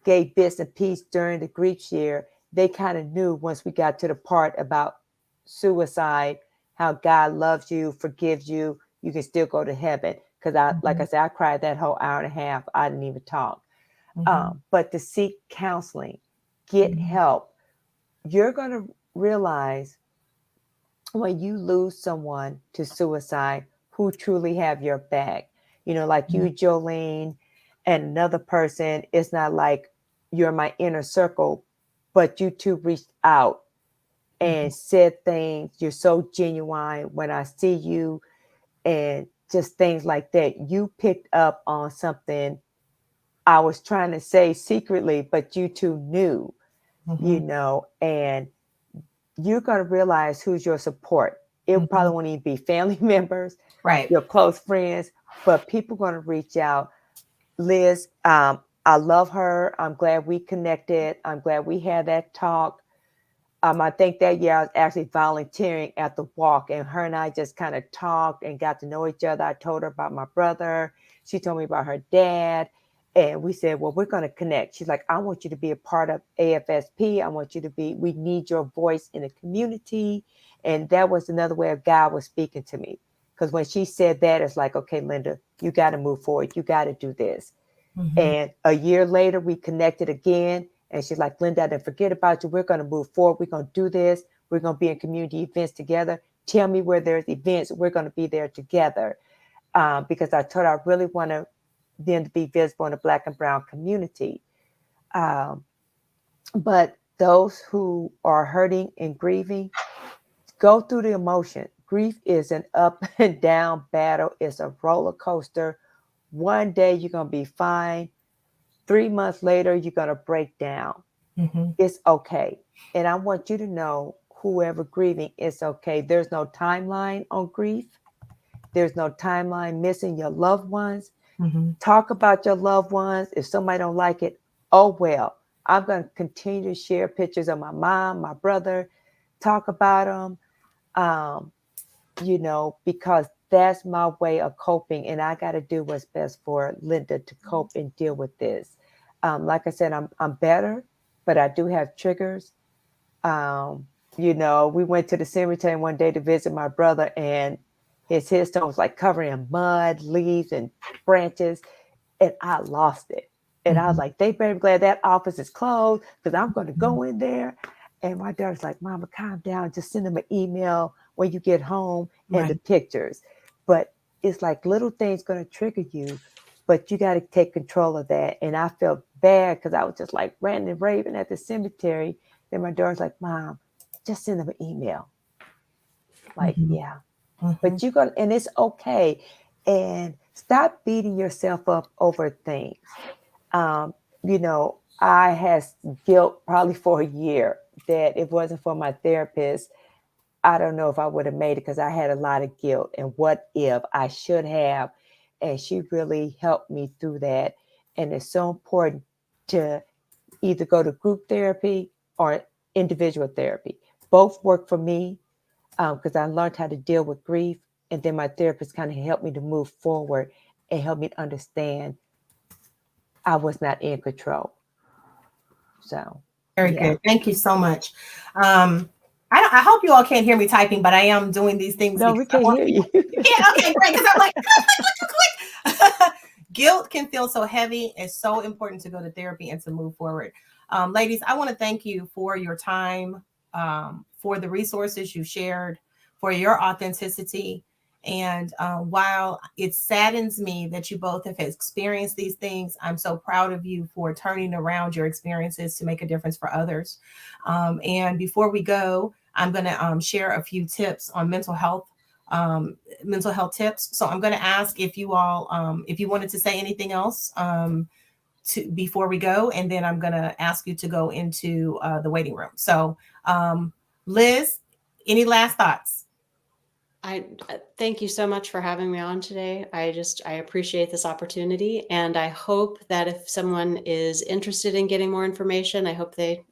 gave bits and pieces during the grief share, they kind of knew once we got to the part about suicide, how God loves you, forgives you, you can still go to heaven. Because like I said, I cried that whole hour and a half. I didn't even talk. But to seek counseling, get help, you're going to realize when you lose someone to suicide who truly have your back. You know, like you, Jolene, and another person, it's not like you're my inner circle, but you two reached out and said things. You're so genuine when I see you, and just things like that. You picked up on something I was trying to say secretly, but you two knew, you know, and you're going to realize who's your support. It probably won't even be family members, Right. your close friends, but people going to reach out. Liz, I love her. I'm glad we connected. I'm glad we had that talk. I think that year I was actually volunteering at the walk, and her and I just kind of talked and got to know each other. I told her about my brother. She told me about her dad. And we said, well, we're going to connect. She's like, I want you to be a part of AFSP. I want you to be, we need your voice in the community. And that was another way of God was speaking to me. Because when she said that, it's like, okay, Linda, you got to move forward. You got to do this. And a year later, we connected again. And she's like, Linda, I didn't forget about you. We're going to move forward. We're going to do this. We're going to be in community events together. Tell me where there's events. We're going to be there together. Because I told her I really want them to be visible in the Black and Brown community. But those who are hurting and grieving, go through the emotion. Grief is an up and down battle. It's a roller coaster. One day you're going to be fine. 3 months later, you're going to break down. Mm-hmm. It's okay. And I want you to know, whoever grieving, it's okay. There's no timeline on grief. There's no timeline missing your loved ones. Mm-hmm. Talk about your loved ones. If somebody don't like it, oh well. I'm going to continue to share pictures of my mom, my brother, talk about them. Because that's my way of coping, and I got to do what's best for Linda to cope and deal with this. Like I said, I'm better, but I do have triggers. We went to the cemetery one day to visit my brother, and his headstone was like covered in mud, leaves, and branches, and I lost it. And I was like, they better be glad that office is closed, because I'm going to go in there. And my daughter's like, Mama, calm down. Just send them an email when you get home and the Right. pictures. But it's like little things going to trigger you, but you got to take control of that. And I felt bad because I was just like ranting and raving at the cemetery. Then my daughter's like, Mom, just send them an email. Like, Mm-hmm. yeah. Mm-hmm. But and it's okay. And stop beating yourself up over things. I had guilt probably for a year that if it wasn't for my therapist, I don't know if I would have made it, because I had a lot of guilt and what if I should have. And she really helped me through that. And it's so important to either go to group therapy or individual therapy. Both work for me, because I learned how to deal with grief. And then my therapist kind of helped me to move forward and help me to understand I was not in control. So, Very yeah. good. Thank you so much. I hope you all can't hear me typing, but I am doing these things No, because we I can't want hear people. you. Yeah, okay, great. Because I'm like, click. Guilt can feel so heavy. It's so important to go to therapy and to move forward. Ladies, I want to thank you for your time, for the resources you shared, for your authenticity. And while it saddens me that you both have experienced these things, I'm so proud of you for turning around your experiences to make a difference for others. And before we go, I'm going to share a few tips on mental health tips. So I'm going to ask if you all, if you wanted to say anything else before we go, and then I'm going to ask you to go into the waiting room. So, Liz, any last thoughts? I thank you so much for having me on today. I appreciate this opportunity, and I hope that if someone is interested in getting more information, I hope they,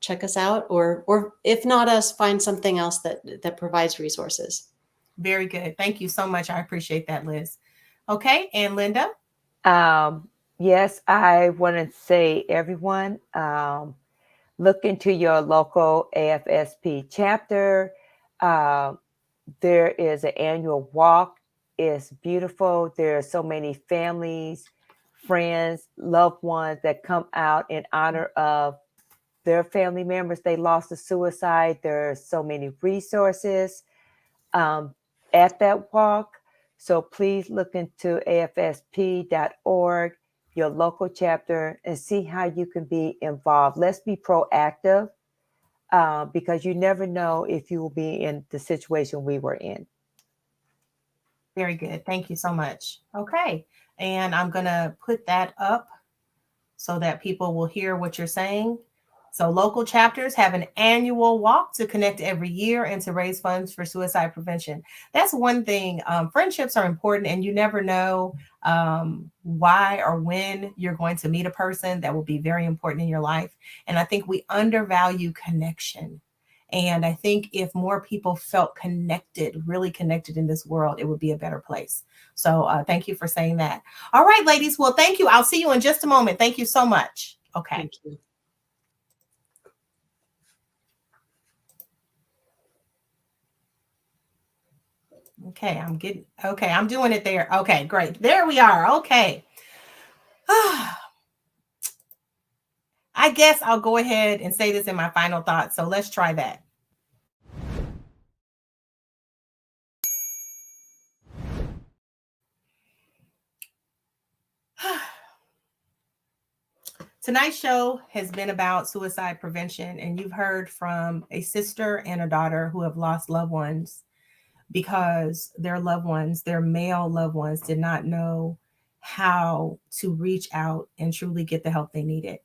check us out, or if not us, find something else that provides resources. Very good. Thank you so much. I appreciate that, Liz. Okay, and Linda? Yes, I want to say, everyone, look into your local AFSP chapter. There is an annual walk. It's beautiful. There are so many families, friends, loved ones that come out in honor of their family members they lost to suicide. There are so many resources at that walk. So please look into afsp.org, your local chapter, and see how you can be involved. Let's be proactive, because you never know if you will be in the situation we were in. Very good. Thank you so much. Okay. And I'm going to put that up so that people will hear what you're saying. So local chapters have an annual walk to connect every year and to raise funds for suicide prevention. That's one thing. Friendships are important, and you never know why or when you're going to meet a person that will be very important in your life. And I think we undervalue connection. And I think if more people felt connected, really connected in this world, it would be a better place. So thank you for saying that. All right, ladies. Well, thank you. I'll see you in just a moment. Thank you so much. Okay. Thank you. Okay, I'm doing it there. Okay, great. There we are. Okay. I guess I'll go ahead and say this in my final thoughts. So let's try that. Tonight's show has been about suicide prevention, and you've heard from a sister and a daughter who have lost loved ones because their loved ones, their male loved ones, did not know how to reach out and truly get the help they needed.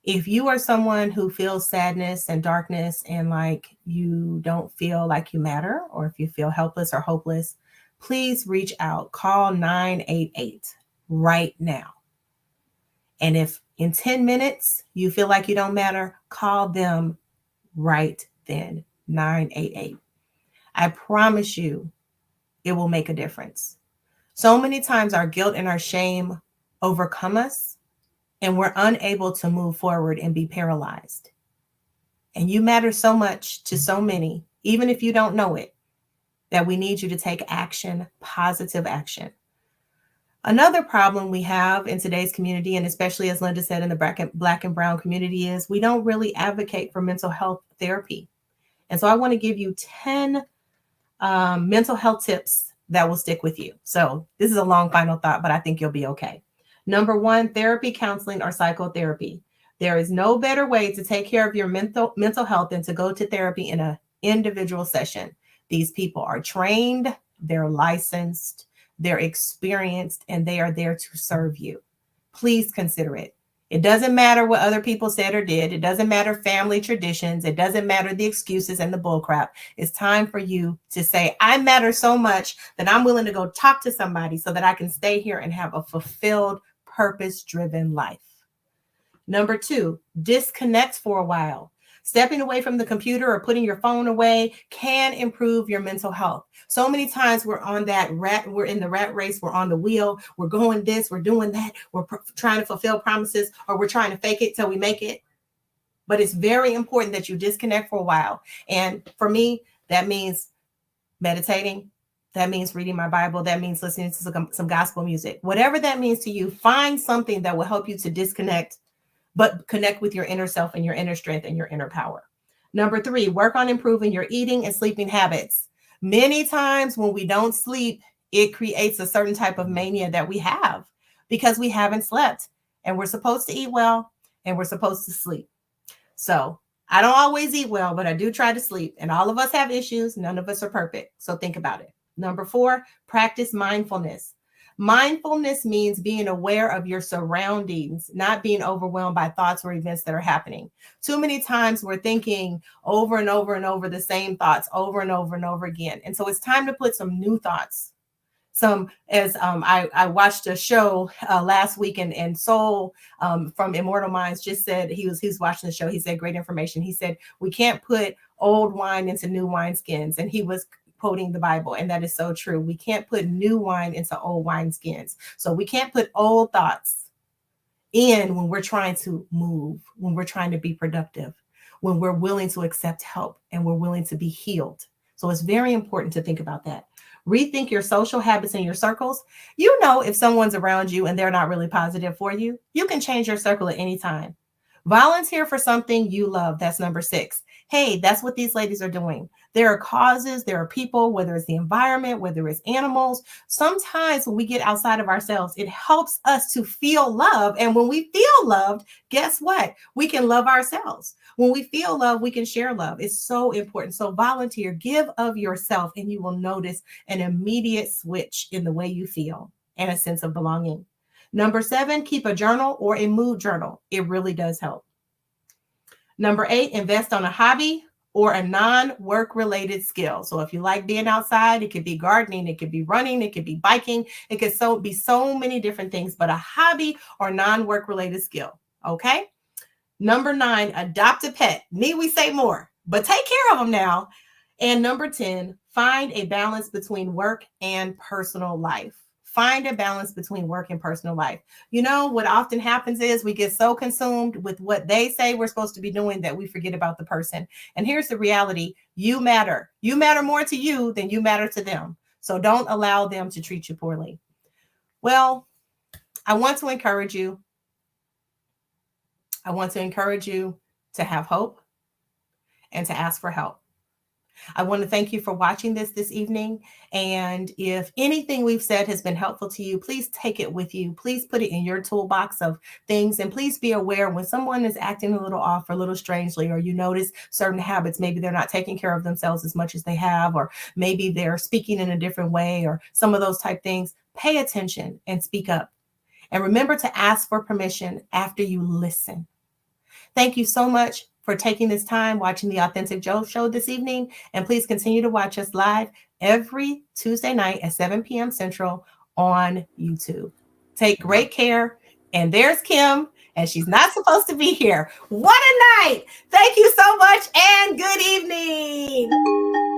If you are someone who feels sadness and darkness and like you don't feel like you matter, or if you feel helpless or hopeless, please reach out. Call 988 right now. And if in 10 minutes you feel like you don't matter, call them right then, 988. I promise you it will make a difference. So many times our guilt and our shame overcome us, and we're unable to move forward and be paralyzed. And you matter so much to so many, even if you don't know it, that we need you to take action, positive action. Another problem we have in today's community, and especially as Linda said in the Black and Brown community, is we don't really advocate for mental health therapy. And so I want to give you 10 mental health tips that will stick with you. So this is a long final thought, but I think you'll be okay. Number 1, therapy, counseling, or psychotherapy. There is no better way to take care of your mental health than to go to therapy in an individual session. These people are trained, they're licensed, they're experienced, and they are there to serve you. Please consider it. It doesn't matter what other people said or did. It doesn't matter family traditions. It doesn't matter the excuses and the bullcrap. It's time for you to say, I matter so much that I'm willing to go talk to somebody so that I can stay here and have a fulfilled, purpose-driven life. Number 2, disconnect for a while. Stepping away from the computer or putting your phone away can improve your mental health. So many times we're on that we're in the rat race, we're on the wheel, we're going this, we're doing that, we're trying to fulfill promises, or we're trying to fake it till we make it. But it's very important that you disconnect for a while. And for me, that means meditating. That means reading my Bible. That means listening to some gospel music. Whatever that means to you, find something that will help you to disconnect, but connect with your inner self and your inner strength and your inner power. Number 3, work on improving your eating and sleeping habits. Many times when we don't sleep, it creates a certain type of mania that we have because we haven't slept, and we're supposed to eat well and we're supposed to sleep. So I don't always eat well, but I do try to sleep, and all of us have issues. None of us are perfect. So think about it. Number 4, practice mindfulness. Mindfulness means being aware of your surroundings, not being overwhelmed by thoughts or events that are happening. Too many times we're thinking over and over and over the same thoughts over and over and over again. And so it's time to put some new thoughts. I watched a show last week, and Soul from Immortal Minds just said he was watching the show. He said great information. He said we can't put old wine into new wineskins, and he was quoting the Bible, and that is so true. We can't put new wine into old wineskins. So we can't put old thoughts in when we're trying to move, when we're trying to be productive, when we're willing to accept help and we're willing to be healed. So it's very important to think about that. Rethink your social habits and your circles. You know, if someone's around you and they're not really positive for you, you can change your circle at any time. Volunteer for something you love. That's number 6. Hey, that's what these ladies are doing. There are causes, there are people, whether it's the environment, whether it's animals. Sometimes when we get outside of ourselves, it helps us to feel love. And when we feel loved, guess what? We can love ourselves. When we feel love, we can share love. It's so important. So volunteer, give of yourself, and you will notice an immediate switch in the way you feel and a sense of belonging. Number 7, keep a journal or a mood journal. It really does help. Number 8, invest on a hobby or a non-work related skill. So if you like being outside, it could be gardening, it could be running, it could be biking, it could be so many different things, but a hobby or non-work related skill. Okay. Number 9, adopt a pet. Need we say more, but take care of them now. And number 10, find a balance between work and personal life. Find a balance between work and personal life. You know, what often happens is we get so consumed with what they say we're supposed to be doing that we forget about the person. And here's the reality. You matter. You matter more to you than you matter to them. So don't allow them to treat you poorly. Well, I want to encourage you. I want to encourage you to have hope and to ask for help. I want to thank you for watching this evening. And if anything we've said has been helpful to you, please take it with you. Please put it in your toolbox of things. And please be aware when someone is acting a little off or a little strangely, or you notice certain habits, maybe they're not taking care of themselves as much as they have, or maybe they're speaking in a different way, or some of those type things. Pay attention and speak up. And remember to ask for permission after you listen. Thank you so much for taking this time watching the Authentic Joe Show this evening. And please continue to watch us live every Tuesday night at 7 p.m. Central on YouTube. Take great care. And there's Kim, and she's not supposed to be here. What a night. Thank you so much, and good evening.